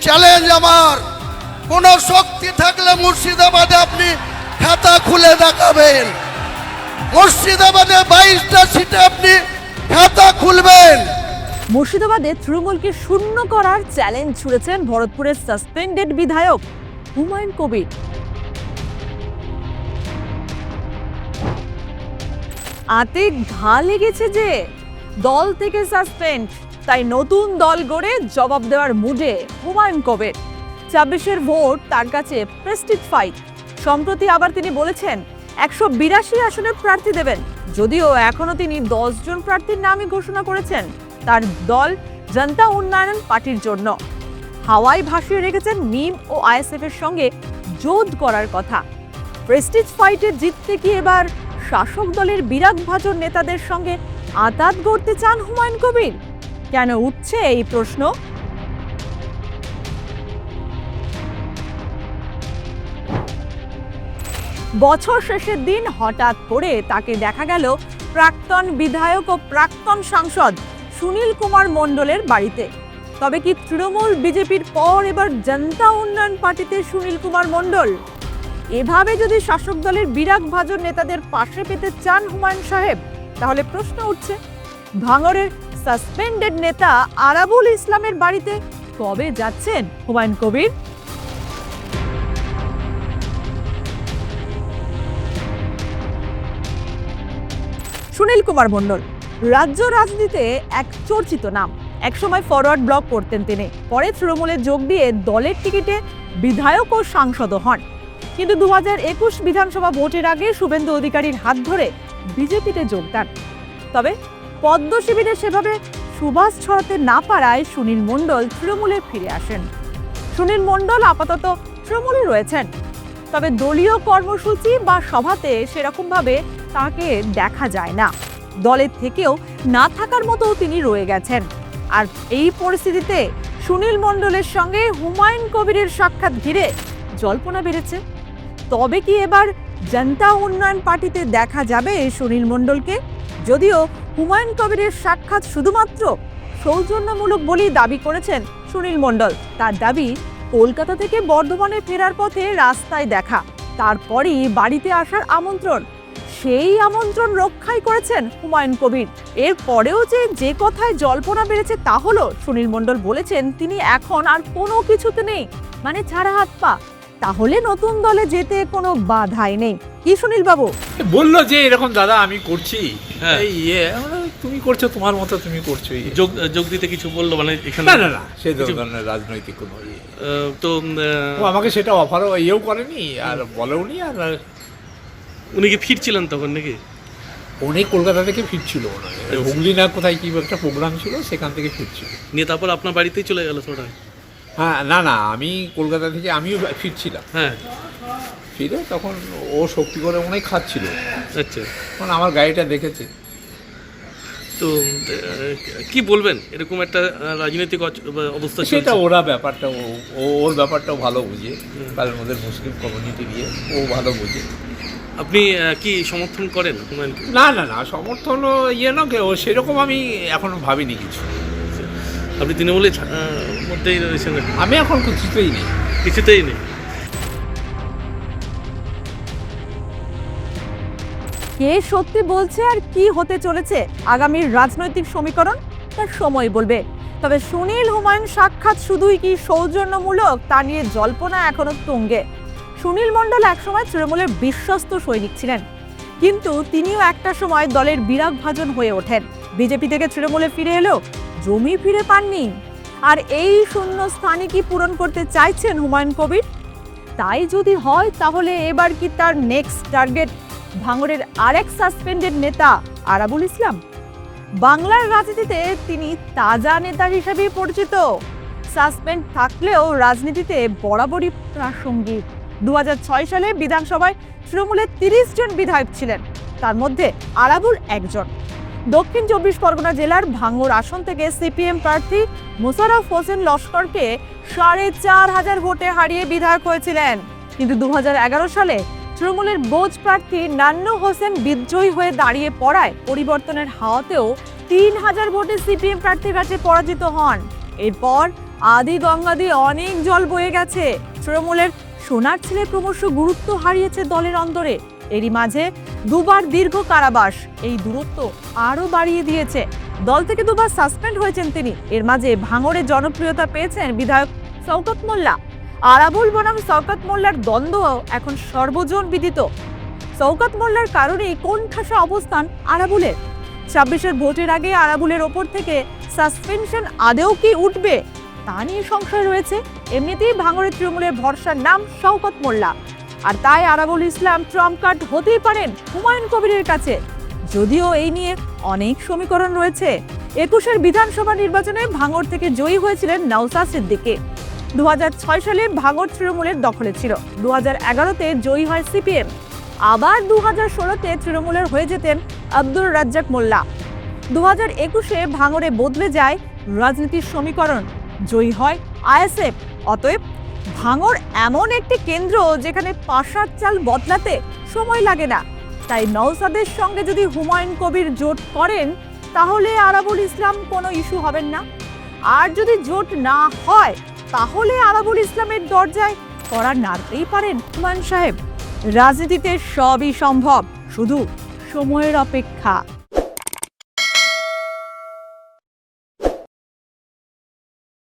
Challenge আমার, কোন শক্তি থাকলে মুর্শিদাবাদে আপনি খাতা খুলে দেখাবেন। মুর্শিদাবাদে 22টা সিটে আপনি খাতা খুলবেন। মুর্শিদাবাদে তৃণমূলকে শূন্য করার চ্যালেঞ্জ ছুড়েছেন ভরতপুরের সাসপেন্ডেড বিধায়ক হুমায়ুন কবির। আতে ঘা লেগেছে যে দল থেকে সাসপেন্ড, তাই নতুন দল গড়ে জবাব দেওয়ার মুডে হুমায়ুন কবির। 26-এর ভোট তার কাছে প্রেস্টিজ ফাইট। সম্প্রতি আবার তিনি বলেছেন 182 আসনের প্রার্থী দেবেন, যদিও এখনো তিনি 10 জন প্রার্থীর নামই ঘোষণা করেছেন তার দল জনতা উন্নয়ন পার্টির জন্য। হাওয়ায় ভাসিয়ে রেখেছেন মিম ও আইএসএফ এর সঙ্গে জোট করার কথা। প্রেস্টিজ ফাইটে জিততে কি এবার শাসক দলের বিরাগভাজন নেতাদের সঙ্গে আঁতাত গড়তে চান হুমায়ুন কবির? কেন উঠছে এই প্রশ্ন? বছর শেষের দিন হঠাৎ করে তাকে দেখা গেল প্রাক্তন বিধায়ক ও প্রাক্তন সাংসদ সুনীল কুমার মণ্ডলের বাড়িতে। তবে কি তৃণমূল বিজেপির পর এবার জনতা উন্নয়ন পার্টিতে সুনীল কুমার মণ্ডল? এভাবে যদি শাসক দলের বিরাগভাজন নেতাদের পাশে পেতে চান হুমায়ুন সাহেব, তাহলে প্রশ্ন উঠছে ভাঙড়ের সাসপেন্ডেড নেতা আরাবুল ইসলামের বাড়িতে কবে যাচ্ছেন হুমায়ুন কবির? সুনীল কুমার মণ্ডল রাজ্য রাজনীতিতে এক চর্চিত নাম। একসময় ফরওয়ার্ড ব্লক করতেন তিনি, পরে তৃণমূলে যোগ দিয়ে দলের টিকিটে বিধায়ক ও সাংসদও হন। কিন্তু 2021 বিধানসভা ভোটের আগে শুভেন্দু অধিকারীর হাত ধরে বিজেপিতে যোগ দেন। তবে পদ্ম শিবিরে সেভাবে সুবাস ছড়াতে না পারায় সুনীল মণ্ডল তৃণমূলে ফিরে আসেন। সুনীল মণ্ডল আপাতত তৃণমূলে রয়েছেন, তবে দলীয় কর্মসূচি বা সভাতে সেরকমভাবে তাকে দেখা যায় না। দলের থেকেও না থাকার মতো তিনি রয়ে গেছেন। আর এই পরিস্থিতিতে সুনীল মণ্ডলের সঙ্গে হুমায়ুন কবিরের সাক্ষাৎ ঘিরে জল্পনা বেড়েছে। তবে কি এবার জনতা উন্নয়ন পার্টিতে দেখা যাবে সুনীল মণ্ডলকে? যদিও হুমায়ুন কবিরের সাক্ষাৎ শুধুমাত্র সৌজন্যমূলক বলেই দাবি করেছেন সুনীল মণ্ডল। তার দাবি, কলকাতা থেকে বর্ধমানে ফেরার পথে রাস্তায় দেখা, তারপরেই বাড়িতে আসার আমন্ত্রণ। সেই আমন্ত্রণ রক্ষাই করেছেন হুমায়ুন কবির। এর পরেও যে কথায় জল্পনা বেড়েছে তা হলো সুনীল মণ্ডল বলেছেন তিনি এখন আর কোনো কিছুতে নেই, মানে ছাড়া হাত পা। তাহলে নতুন দলে যেতে কোনো বাধাই নেই কি সুনীল বাবু? বললো যে এরকম দাদা আমি করছি, এই তুমি করছো তোমার মতো তুমি করছো। যোগ দিতে কিছু বললো মানে এখানে? না না না, সেই ধরনের রাজনৈতিক কোনো তো ও আমাকে সেটা অফারও ইয়েও করেনি আর বলেওনি। আর উনি কি ফিরছিলেন তখন নাকি? উনি কলকাতা থেকে ফিরছিল, হুগলি না কোথায় কি একটা প্রোগ্রাম ছিল, সেখান থেকে ফিরছিল। নিয়ে তারপর আপনার বাড়িতেই চলে গেল ওটা? হ্যাঁ, না না, আমি কলকাতা থেকে আমিও ফিরছিলাম। হ্যাঁ, ফিরে তখন ও শক্তি করে অনেক খাচ্ছিল। আচ্ছা, তখন আমার গাড়িটা দেখেছে। তো কি বলবেন এরকম একটা রাজনৈতিক অবস্থা? সেটা ওরা ব্যাপারটা ওর ব্যাপারটাও ভালো বুঝে, কারণ ওদের মুসলিম কমিউনিটি দিয়ে ও ভালো বুঝে। আপনি কি সমর্থন করেন হুমায়ুনকে? না না না, সমর্থন ইয়ে না, ও সেরকম আমি এখনো ভাবিনি কিছু। আপনি তৃণমূলের মধ্যেই রয়েছেন? আমি এখন কিছুতেই নেই, কিছুতেই নেই। কে সত্যি বলছে আর কি হতে চলেছে আগামীর রাজনৈতিক সমীকরণ তার সময় বলবে। তবে সুনীল হুমায়ুন সাক্ষাৎ শুধুই কি সৌজন্যমূলক তা নিয়ে জল্পনা এখনো তুঙ্গে। সুনীল মণ্ডল একসময় তৃণমূলের বিশ্বস্ত সৈনিক ছিলেন, কিন্তু তিনিও একটা সময় দলের বিরাগভাজন হয়ে ওঠেন। বিজেপি থেকে তৃণমূলে ফিরে এলেও জমি ফিরে পাননি। আর এই শূন্য স্থানই কি পূরণ করতে চাইছেন হুমায়ুন কবির? তাই যদি হয় তাহলে এবার কি তার নেক্সট টার্গেট ভাঙড়ের আরেক সাসপেন্ডেড নেতা আরাবুল ইসলাম? বাংলার রাজনীতিতে তিনি তাজা নেতা হিসেবে পরিচিত। সাসপেন্ড থাকলেও রাজনীতিতে বরাবরই প্রাসঙ্গিক। 2006 সালে বিধানসভায় তৃণমূলের 30 জন বিধায়ক ছিলেন, তার মধ্যে আরাবুল একজন। দক্ষিণ 24 পরগনা জেলার ভাঙড় আসন থেকে সিপিএম প্রার্থী মোশাররফ হোসেন লস্করকে 4500 ভোটে হারিয়ে বিধায়ক হয়েছিলেন। কিন্তু 2011 সালে তৃণমূলের বোঝ প্রার্থী নান্নু হোসেন বিজয়ী হয়ে দাঁড়িয়ে পড়ায় পরিবর্তনের হাওয়াতেও 3000 ভোটে সিপিএম প্রার্থীর কাছে পরাজিত হন। এরপর আদি গঙ্গা দিয়ে অনেক জল বয়ে গেছে। তৃণমূলের সোনার ছেলে ক্রমশ গুরুত্ব হারিয়েছে দলের অন্দরে। এরই মাঝে দুবার দীর্ঘ কারাবাস এই দূরত্ব আরো বাড়িয়ে দিয়েছে। দল থেকে দুবার সাসপেন্ড হয়েছেন তিনি। এর মাঝে ভাঙড়ে জনপ্রিয়তা পেয়েছেন বিধায়ক শওকত মোল্লা। আরাবুল বনাম শওকত মোল্লার দ্বন্দ্ব এখন সর্বজন বিদিত। শওকত মোল্লার কারণেই কোণঠাসা অবস্থান আরাবুলের। 26-এর ভোটের আগে আরাবুলের ওপর থেকে সাসপেনশন আদেও কি উঠবে তা নিয়ে সংশয় রয়েছে। এমনিতেই ভাঙড়ের তৃণমূলের ভরসার নাম শওকত মোল্লা, আর তাই আরাবুল ইসলাম ট্রাম্প কার্ড হতেই পারেন হুমায়ুন কবিরের কাছে। যদিও এই নিয়ে অনেক সমীকরণ রয়েছে। 21-এর বিধানসভা নির্বাচনে ভাঙড় থেকে জয়ী হয়েছিলেন নওশাদ সিদ্দিকী। 2006 সালে ভাঙড় তৃণমূলের দখলে ছিল। 2011-তে জয়ী হয় সিপিএম। আবার 2016-তে তৃণমূলের হয়ে যেতেন আব্দুর রাজ্জাক মোল্লা। 2021-এ ভাঙড়ে বদলে যায় রাজনীতির সমীকরণ, জয়ী হয় আইএসএফ। অতএব ভাঙড় এমন একটি কেন্দ্র যেখানে পাশার চাল বদলাতে সময় লাগে না। তাই নওশাদের সঙ্গে যদি হুমায়ুন কবির জোট করেন তাহলে আরাবুল ইসলাম কোনো ইস্যু হবেন না। আর যদি জোট না হয় তাহলে আরাবুল ইসলামের দরজায় কড়া নাড়তেই পারেন হুমায়ুন সাহেব। রাজনীতিতে সবই সম্ভব, শুধু সময়ের অপেক্ষা।